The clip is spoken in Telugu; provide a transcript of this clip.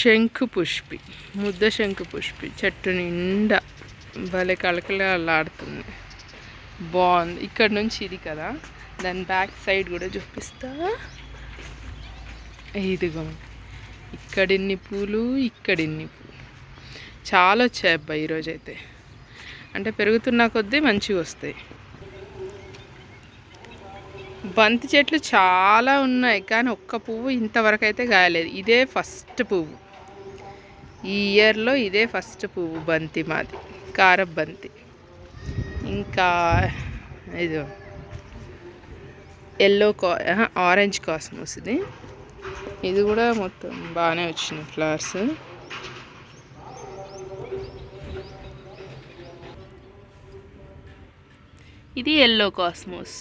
శంకు పుష్పి, ముద్ద శంకు పుష్పి చెట్టు నిండా భలే కళకళలాడుతుంది. బాగుంది. ఇక్కడ నుంచి ఇది కదా, దాని బ్యాక్ సైడ్ కూడా చూపిస్తా. ఇదిగో ఇక్కడిన్ని పూలు, ఇక్కడిన్ని పూలు చాలా వచ్చాయి అబ్బా ఈరోజైతే. అంటే పెరుగుతున్న కొద్దీ మంచిగా వస్తాయి. బంతి చెట్లు చాలా ఉన్నాయి కానీ ఒక్క పువ్వు ఇంతవరకు అయితే కాయలేదు. ఇదే ఫస్ట్ పువ్వు, ఈ ఇయర్లో ఇదే ఫస్ట్ పువ్వు బంతి మాది, కారపు బంతి. ఇంకా ఇది ఆరెంజ్ కాస్మోస్, ఇది కూడా మొత్తం బాగానే వచ్చినాయి ఫ్లవర్స్. ఇది ఎల్లో కాస్మోస్.